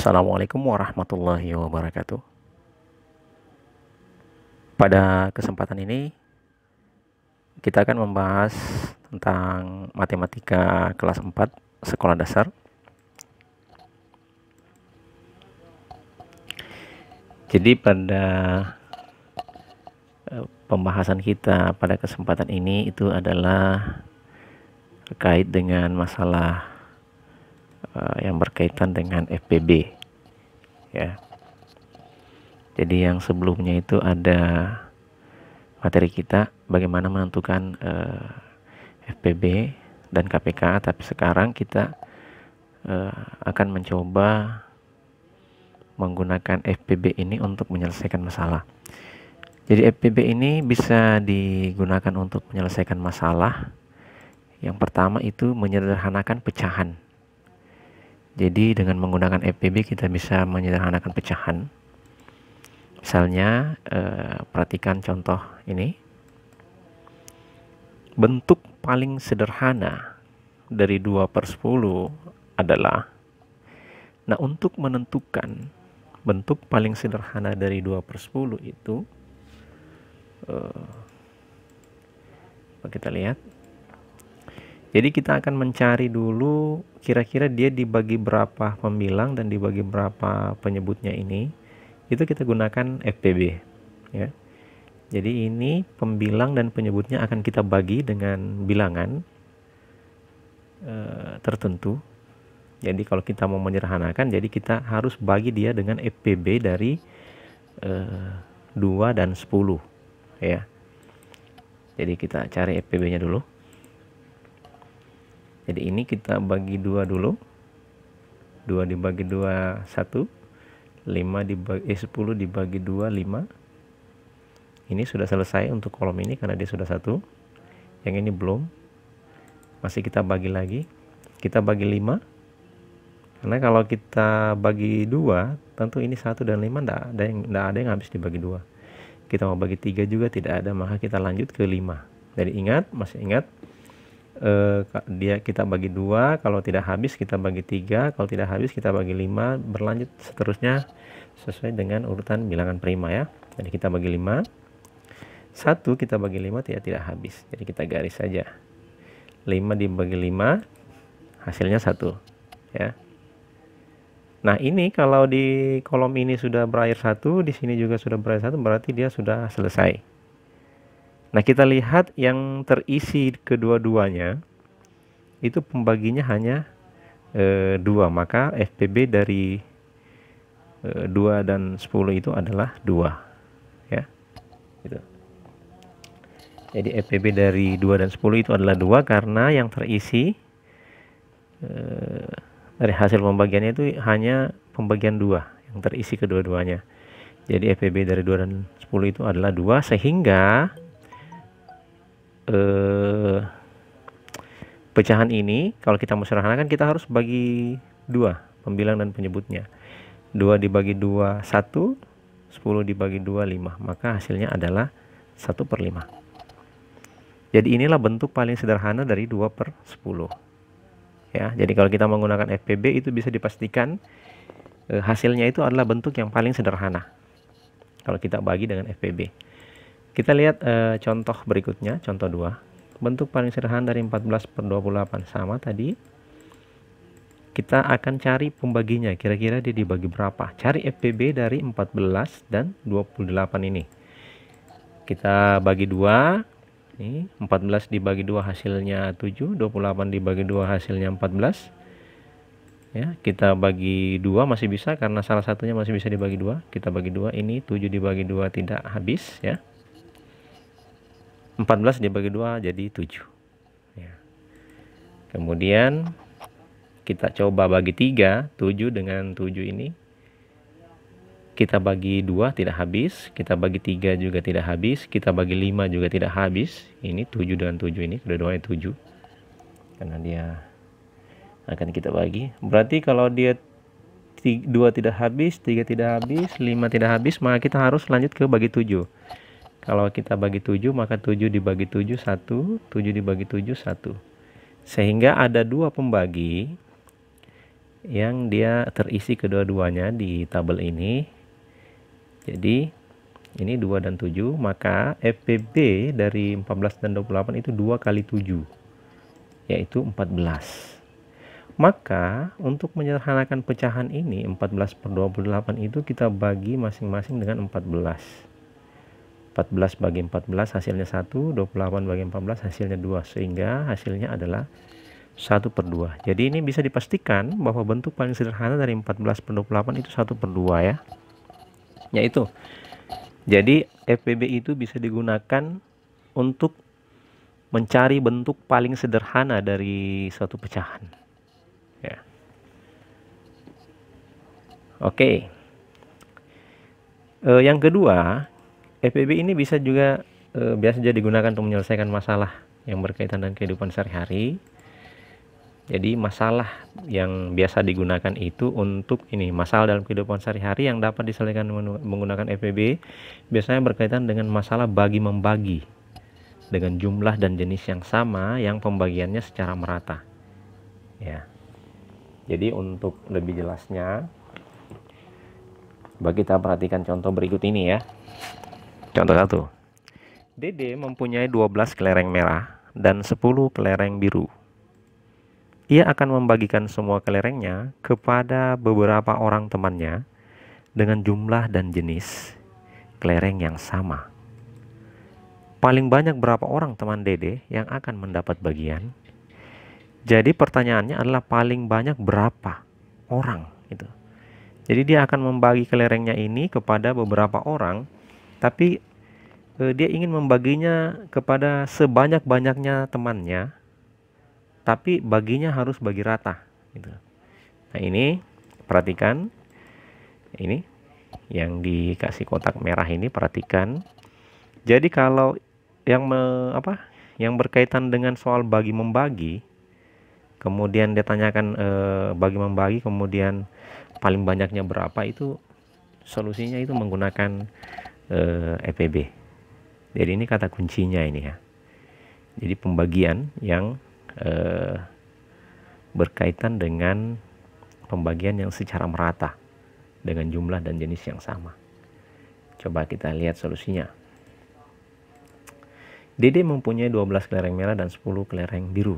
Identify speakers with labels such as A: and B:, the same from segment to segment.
A: Assalamualaikum warahmatullahi wabarakatuh. Pada kesempatan ini kita akan membahas tentang matematika kelas 4 sekolah dasar. Jadi pada pembahasan kita pada kesempatan ini itu adalah terkait dengan masalah yang berkaitan dengan FPB ya. Jadi yang sebelumnya itu ada materi kita bagaimana menentukan FPB dan KPK, tapi sekarang kita akan mencoba menggunakan FPB ini untuk menyelesaikan masalah. Jadi FPB ini bisa digunakan untuk menyelesaikan masalah. Yang pertama itu menyederhanakan pecahan. Jadi dengan menggunakan FPB kita bisa menyederhanakan pecahan. Misalnya perhatikan contoh ini. Bentuk paling sederhana dari 2/10 adalah, nah untuk menentukan bentuk paling sederhana dari 2/10 itu kita lihat. Jadi kita akan mencari dulu kira-kira dia dibagi berapa pembilang dan dibagi berapa penyebutnya ini. Itu kita gunakan FPB ya. Jadi ini pembilang dan penyebutnya akan kita bagi dengan bilangan tertentu. Jadi kalau kita mau menyederhanakan, jadi kita harus bagi dia dengan FPB dari 2 dan 10 ya. Jadi kita cari FPB nya dulu. Jadi ini kita bagi 2 dulu. 2 dibagi 2 1. 10 dibagi 2 5. Ini sudah selesai untuk kolom ini karena dia sudah 1. Yang ini belum. Masih kita bagi lagi. Kita bagi 5. Karena kalau kita bagi 2, tentu ini 1 dan 5 enggak ada yang habis dibagi 2. Kita mau bagi 3 juga tidak ada, maka kita lanjut ke 5. Jadi masih ingat kita bagi 2, kalau tidak habis kita bagi 3, kalau tidak habis kita bagi 5, berlanjut seterusnya sesuai dengan urutan bilangan prima ya. Jadi kita bagi 5, 1 kita bagi 5 tidak habis, jadi kita garis saja 5 dibagi 5 hasilnya 1 ya. Nah ini kalau di kolom ini sudah berakhir 1, di sini juga sudah berakhir 1, berarti dia sudah selesai. Nah kita lihat yang terisi kedua-duanya itu pembaginya hanya 2, maka FPB dari 2 dan 10 itu adalah 2 ya gitu. Jadi FPB dari 2 dan 10 itu adalah 2 karena yang terisi dari hasil pembagiannya itu hanya pembagian 2 yang terisi kedua-duanya. Jadi FPB dari 2 dan 10 itu adalah 2, sehingga pecahan ini kalau kita mau sederhanakan kita harus bagi 2 pembilang dan penyebutnya. 2 dibagi 2 1, 10 dibagi 2 5, maka hasilnya adalah 1/5. Jadi inilah bentuk paling sederhana dari 2/10 ya. Jadi kalau kita menggunakan FPB itu bisa dipastikan hasilnya itu adalah bentuk yang paling sederhana kalau kita bagi dengan FPB. Kita lihat contoh berikutnya, contoh 2. Bentuk paling sederhana dari 14/28 sama tadi. Kita akan cari pembaginya, kira-kira dia dibagi berapa. Cari FPB dari 14 dan 28 ini. Kita bagi 2. Ini 14 dibagi 2 hasilnya 7, 28 dibagi 2 hasilnya 14. Ya, kita bagi 2 masih bisa karena salah satunya masih bisa dibagi 2. Kita bagi 2, ini 7 dibagi 2 tidak habis ya. 14 dibagi 2 jadi 7 ya. Kemudian kita coba bagi 3, 7 dengan 7 ini kita bagi 2 tidak habis, kita bagi 3 juga tidak habis, kita bagi 5 juga tidak habis. Ini 7 dengan 7 ini kedua-duanya 7 karena dia akan kita bagi. Berarti kalau dia 2 tidak habis, 3 tidak habis, 5 tidak habis, maka kita harus lanjut ke bagi 7. Kalau kita bagi 7, maka 7 dibagi 7 1, 7 dibagi 7 1. Sehingga ada 2 pembagi yang dia terisi kedua-duanya di tabel ini. Jadi ini 2 dan 7, maka FPB dari 14 dan 28 itu 2 kali 7, yaitu 14. Maka untuk menyederhanakan pecahan ini 14 per 28 itu kita bagi masing-masing dengan 14. 14 bagi 14 hasilnya 1, 28 bagi 14 hasilnya 2, sehingga hasilnya adalah 1 per 2. Jadi ini bisa dipastikan bahwa bentuk paling sederhana dari 14 per 28 itu 1 per 2 ya. Yaitu, jadi FPB itu bisa digunakan untuk mencari bentuk paling sederhana dari suatu pecahan. Ya. Oke. Yang kedua, FPB ini bisa juga biasa digunakan untuk menyelesaikan masalah yang berkaitan dengan kehidupan sehari-hari. Jadi masalah yang biasa digunakan itu untuk ini, masalah dalam kehidupan sehari-hari yang dapat diselesaikan menggunakan FPB biasanya berkaitan dengan masalah bagi-membagi dengan jumlah dan jenis yang sama yang pembagiannya secara merata. Ya. Jadi untuk lebih jelasnya, kita perhatikan contoh berikut ini ya. Contoh 1. Dede mempunyai 12 kelereng merah dan 10 kelereng biru. Ia akan membagikan semua kelerengnya kepada beberapa orang temannya dengan jumlah dan jenis kelereng yang sama. Paling banyak berapa orang teman Dede yang akan mendapat bagian? Jadi pertanyaannya adalah paling banyak berapa orang itu. Jadi dia akan membagi kelerengnya ini kepada beberapa orang, tapi dia ingin membaginya kepada sebanyak-banyaknya temannya, tapi baginya harus bagi rata gitu. Nah ini perhatikan, ini yang dikasih kotak merah ini, perhatikan. Jadi kalau yang berkaitan dengan soal bagi membagi, kemudian dia tanyakan bagi membagi, kemudian paling banyaknya berapa, itu solusinya itu menggunakan FPB. Jadi ini kata kuncinya ini ya. Jadi pembagian yang berkaitan dengan pembagian yang secara merata dengan jumlah dan jenis yang sama. Coba kita lihat solusinya. Dede mempunyai 12 kelereng merah dan 10 kelereng biru.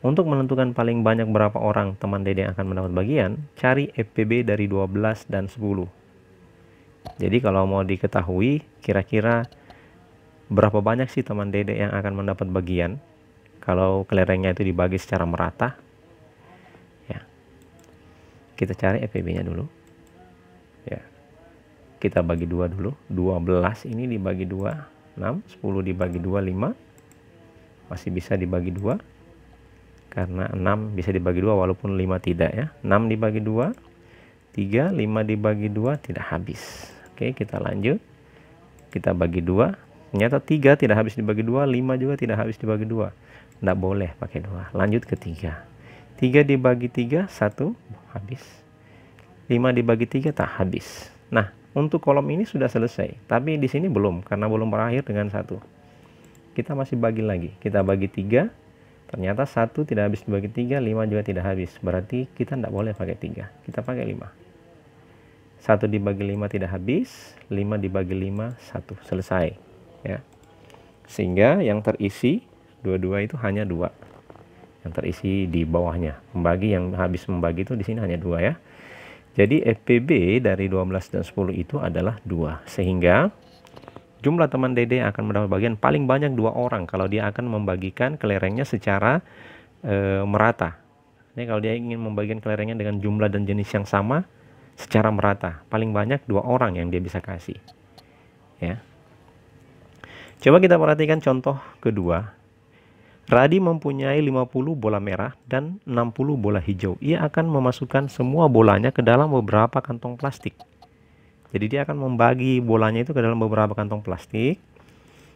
A: Untuk menentukan paling banyak berapa orang teman Dede yang akan mendapat bagian, cari FPB dari 12 dan 10. Jadi kalau mau diketahui kira-kira berapa banyak sih teman Dede yang akan mendapat bagian kalau kelerengnya itu dibagi secara merata, ya, kita cari FPB-nya dulu. Ya, kita bagi 2 dulu. 12 ini dibagi 2, 6. 10 dibagi 2, 5. Masih bisa dibagi 2. Karena 6 bisa dibagi 2 walaupun 5 tidak ya. 6 dibagi 2, 3. 5 dibagi 2 tidak habis. Oke, kita lanjut. Kita bagi 2. Ternyata 3 tidak habis dibagi 2, 5 juga tidak habis dibagi 2. Tidak boleh pakai 2. Lanjut ke 3. 3 dibagi 3, 1 habis. 5 dibagi 3 tak habis. Nah, untuk kolom ini sudah selesai, tapi di sini belum, karena belum berakhir dengan 1. Kita masih bagi lagi. Kita bagi 3, ternyata 1 tidak habis dibagi 3, 5 juga tidak habis. Berarti kita tidak boleh pakai 3, kita pakai 5. 1 dibagi 5 tidak habis, 5 dibagi 5, 1. Selesai. Ya. Sehingga yang terisi dua-dua itu hanya 2. Yang terisi di bawahnya. Yang habis membagi itu di sini hanya 2 ya. Jadi FPB dari 12 dan 10 itu adalah 2. Sehingga jumlah teman Dede akan mendapat bagian paling banyak 2 orang kalau dia akan membagikan kelerengnya secara merata. Jadi kalau dia ingin membagikan kelerengnya dengan jumlah dan jenis yang sama secara merata, paling banyak 2 orang yang dia bisa kasih. Ya. Coba kita perhatikan contoh kedua. Radi mempunyai 50 bola merah dan 60 bola hijau. Ia akan memasukkan semua bolanya ke dalam beberapa kantong plastik. Jadi dia akan membagi bolanya itu ke dalam beberapa kantong plastik,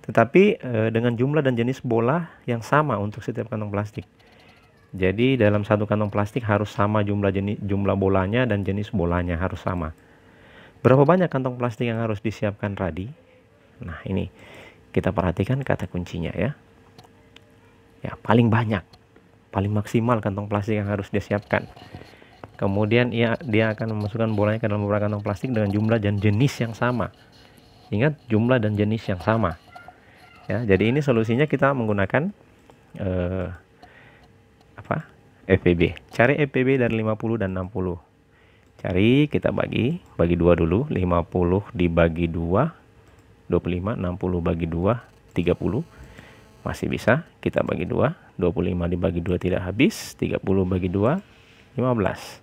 A: tetapi dengan jumlah dan jenis bola yang sama untuk setiap kantong plastik. Jadi dalam satu kantong plastik harus sama jumlah bolanya dan jenis bolanya harus sama. Berapa banyak kantong plastik yang harus disiapkan Radi? Nah ini kita perhatikan kata kuncinya ya. Ya, paling banyak, paling maksimal kantong plastik yang harus disiapkan. Kemudian dia akan memasukkan bolanya ke dalam beberapa kantong plastik dengan jumlah dan jenis yang sama. Ingat, jumlah dan jenis yang sama. Ya, jadi ini solusinya kita menggunakan FPB. Cari FPB dari 50 dan 60. Cari, kita bagi dua dulu. 50 dibagi 2, 25. 60 bagi 2, 30. Masih bisa, kita bagi 2. 25 dibagi 2 tidak habis. 30 bagi 2, 15.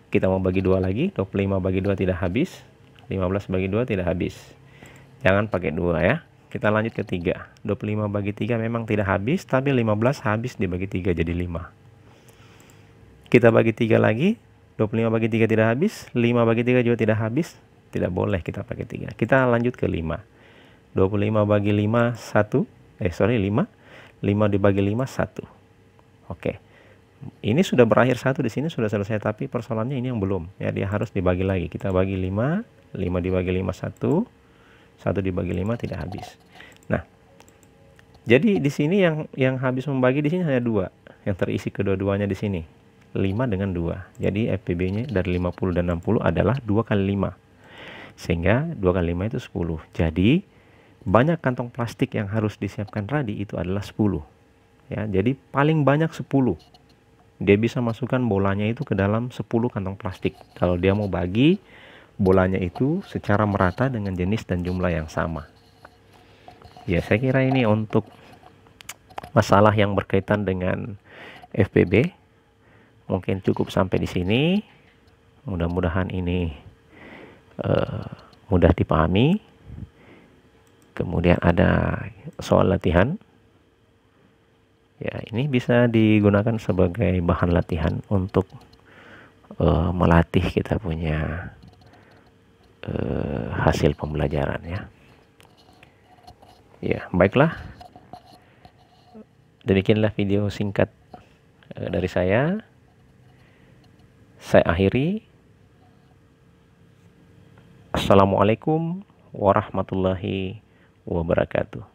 A: Kita mau bagi 2 lagi. 25 bagi 2 tidak habis. 15 bagi 2 tidak habis. Jangan pakai 2 ya. Kita lanjut ke 3. 25 bagi 3 memang tidak habis, tapi 15 habis dibagi 3 jadi 5. Kita bagi 3 lagi. 25 bagi 3 tidak habis. 5 bagi 3 juga tidak habis. Tidak boleh kita pakai 3. Kita lanjut ke 5. 25 bagi 5, 1. 5. 5 dibagi 5, 1. Oke. Ini sudah berakhir 1 di sini, sudah selesai. Tapi persoalannya ini yang belum. Ya, dia harus dibagi lagi. Kita bagi 5. 5 dibagi 5, 1. 1 dibagi 5 tidak habis. Nah, jadi di sini yang habis membagi di sini hanya 2. Yang terisi kedua-duanya di sini. 5 dengan 2. Jadi FPB-nya dari 50 dan 60 adalah 2 kali 5. Sehingga 2 kali 5 itu 10. Jadi banyak kantong plastik yang harus disiapkan Radi itu adalah 10. Ya, jadi paling banyak 10. Dia bisa masukkan bolanya itu ke dalam 10 kantong plastik. Kalau dia mau bagi bolanya itu secara merata dengan jenis dan jumlah yang sama. Ya, saya kira ini untuk masalah yang berkaitan dengan FPB. Mungkin cukup sampai di sini. Mudah-mudahan ini mudah dipahami. Kemudian ada soal latihan. Ya, ini bisa digunakan sebagai bahan latihan untuk melatih kita punya hasil pembelajaran ya. Ya, baiklah. Demikianlah video singkat dari saya. Saya akhiri. Assalamualaikum warahmatullahi wabarakatuh.